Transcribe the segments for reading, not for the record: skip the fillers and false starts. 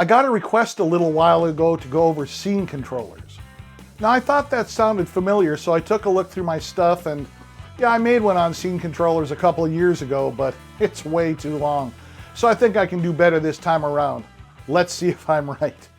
I got a request a little while ago to go over scene controllers. Now I thought that sounded familiar, so I took a look through my stuff and yeah, I made one on scene controllers a couple of years ago, but it's way too long. So I think I can do better this time around. Let's see if I'm right.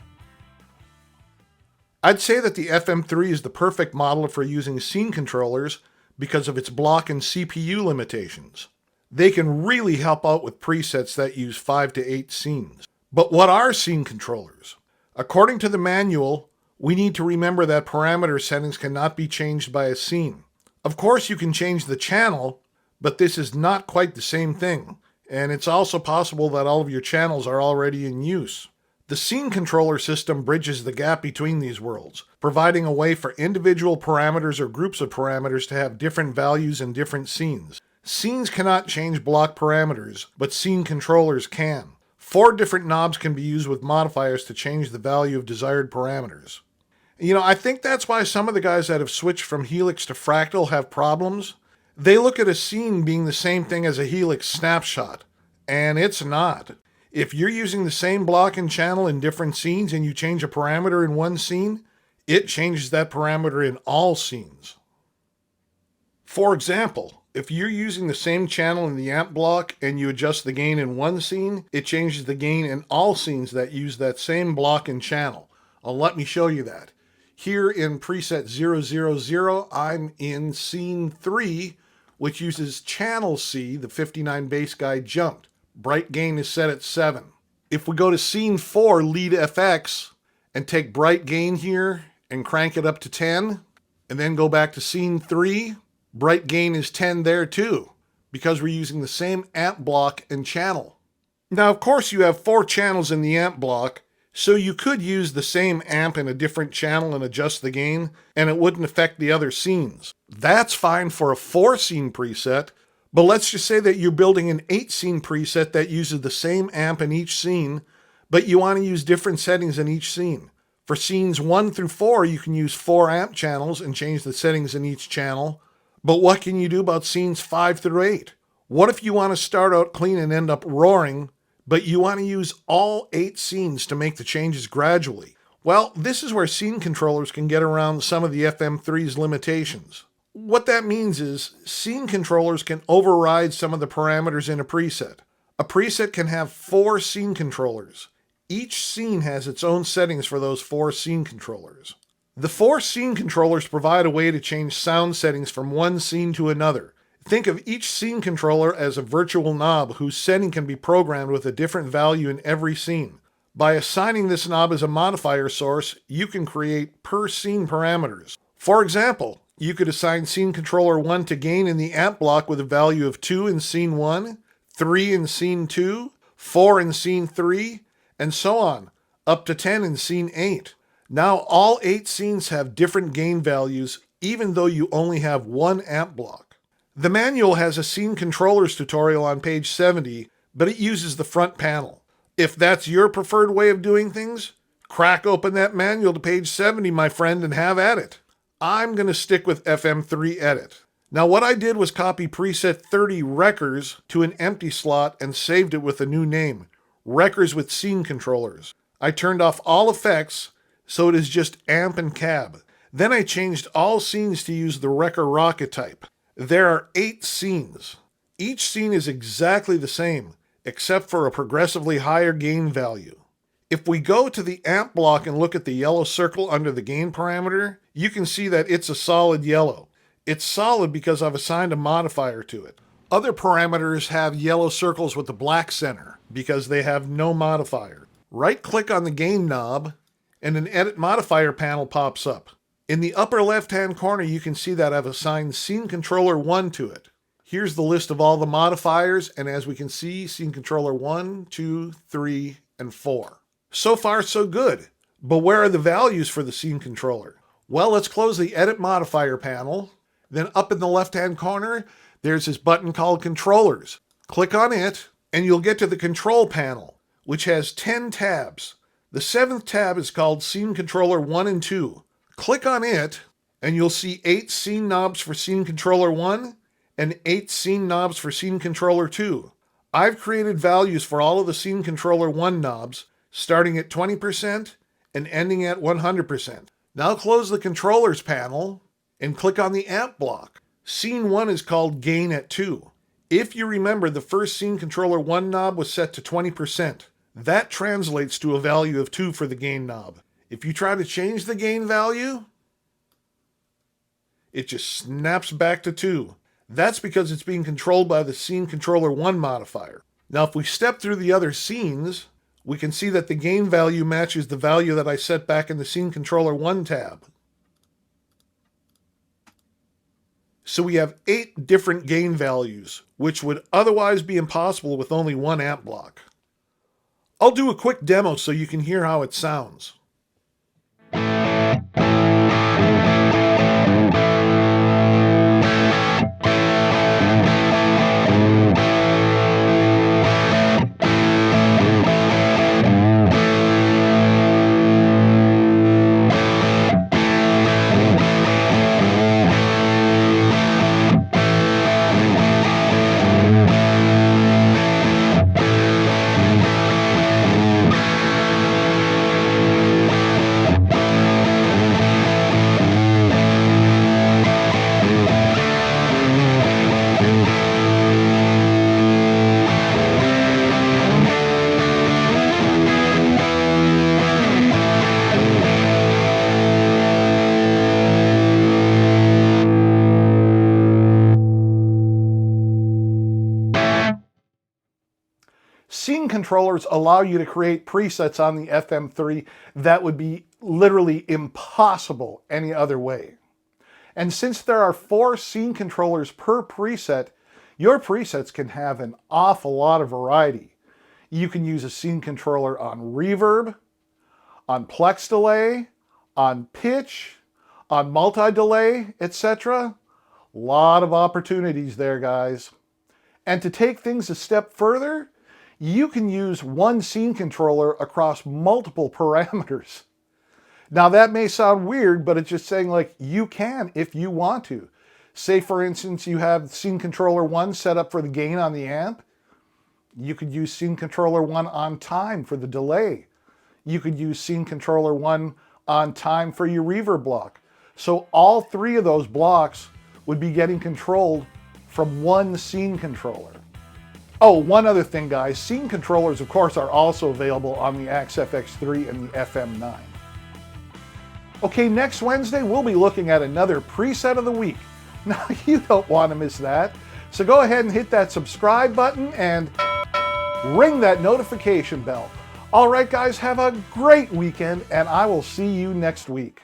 I'd say that the FM3 is the perfect model for using scene controllers because of its block and CPU limitations. They can really help out with presets that use 5 to 8 scenes. But what are scene controllers? According to the manual, we need to remember that parameter settings cannot be changed by a scene. Of course, you can change the channel, but this is not quite the same thing, and it's also possible that all of your channels are already in use. The scene controller system bridges the gap between these worlds, providing a way for individual parameters or groups of parameters to have different values in different scenes. Scenes cannot change block parameters, but scene controllers can. 4 different knobs can be used with modifiers to change the value of desired parameters. I think that's why some of the guys that have switched from Helix to Fractal have problems. They look at a scene being the same thing as a Helix snapshot, and it's not. If you're using the same block and channel in different scenes and you change a parameter in one scene, it changes that parameter in all scenes. For example, if you're using the same channel in the amp block and you adjust the gain in one scene, it changes the gain in all scenes that use that same block and channel. Let me show you that. Here in preset 000, I'm in scene 3, which uses channel C, the 59 bass guide jumped. Bright gain is set at 7. If we go to scene 4, lead FX, and take bright gain here and crank it up to 10, and then go back to scene 3, bright gain is 10 there too, because we're using the same amp block and channel. Now, of course, you have 4 channels in the amp block, so you could use the same amp in a different channel and adjust the gain, and it wouldn't affect the other scenes. That's fine for a 4-scene preset, but let's just say that you're building an 8-scene preset that uses the same amp in each scene, but you want to use different settings in each scene. For scenes 1 through 4, you can use 4 amp channels and change the settings in each channel, but what can you do about scenes 5 through 8? What if you want to start out clean and end up roaring, but you want to use all 8 scenes to make the changes gradually? Well, this is where scene controllers can get around some of the FM3's limitations. What that means is scene controllers can override some of the parameters in a preset. A preset can have 4 scene controllers. Each scene has its own settings for those 4 scene controllers. The 4 scene controllers provide a way to change sound settings from one scene to another. Think of each scene controller as a virtual knob whose setting can be programmed with a different value in every scene. By assigning this knob as a modifier source, you can create per scene parameters. For example, you could assign scene controller 1 to gain in the amp block with a value of 2 in scene 1, 3 in scene 2, 4 in scene 3, and so on, up to 10 in scene 8. Now all 8 scenes have different gain values, even though you only have one amp block. The manual has a scene controllers tutorial on page 70, but it uses the front panel. If that's your preferred way of doing things, crack open that manual to page 70, my friend, and have at it. I'm going to stick with FM3 Edit. Now what I did was copy preset 30 Wreckers to an empty slot and saved it with a new name, Wreckers with Scene Controllers. I turned off all effects, so it is just amp and cab. Then I changed all scenes to use the Wrecker Rocket type. There are 8 scenes. Each scene is exactly the same, except for a progressively higher gain value. If we go to the amp block and look at the yellow circle under the gain parameter, you can see that it's a solid yellow. It's solid because I've assigned a modifier to it. Other parameters have yellow circles with a black center because they have no modifier. Right-click on the gain knob, and an Edit Modifier panel pops up. In the upper left-hand corner, you can see that I've assigned Scene Controller 1 to it. Here's the list of all the modifiers, and as we can see, Scene Controller 1, 2, 3, and 4. So far, so good. But where are the values for the Scene Controller? Well, let's close the Edit Modifier panel. Then up in the left-hand corner, there's this button called Controllers. Click on it, and you'll get to the Control panel, which has 10 tabs. The 7th tab is called Scene Controller 1 and 2. Click on it, and you'll see 8 scene knobs for Scene Controller 1 and 8 scene knobs for Scene Controller 2. I've created values for all of the Scene Controller 1 knobs, starting at 20% and ending at 100%. Now close the controllers panel and click on the amp block. Scene 1 is called Gain at 2. If you remember, the first Scene Controller 1 knob was set to 20%. That translates to a value of 2 for the gain knob. If you try to change the gain value, it just snaps back to 2. That's because it's being controlled by the Scene Controller 1 modifier. Now if we step through the other scenes, we can see that the gain value matches the value that I set back in the Scene Controller 1 tab. So we have 8 different gain values, which would otherwise be impossible with only one amp block. I'll do a quick demo so you can hear how it sounds. Scene controllers allow you to create presets on the FM3 that would be literally impossible any other way. And since there are 4 scene controllers per preset, your presets can have an awful lot of variety. You can use a scene controller on reverb, on plex delay, on pitch, on multi-delay, etc. A lot of opportunities there, guys. And to take things a step further, you can use one scene controller across multiple parameters. Now that may sound weird, but it's just saying like you can if you want to. Say for instance you have Scene Controller 1 set up for the gain on the amp. You could use Scene Controller 1 on time for the delay. You could use Scene Controller 1 on time for your reverb block. So all 3 of those blocks would be getting controlled from one scene controller. Oh, one other thing, guys. Scene controllers, of course, are also available on the Axe FX3 and the FM9. Okay, next Wednesday, we'll be looking at another preset of the week. Now, you don't want to miss that. So go ahead and hit that subscribe button and ring that notification bell. All right, guys, have a great weekend, and I will see you next week.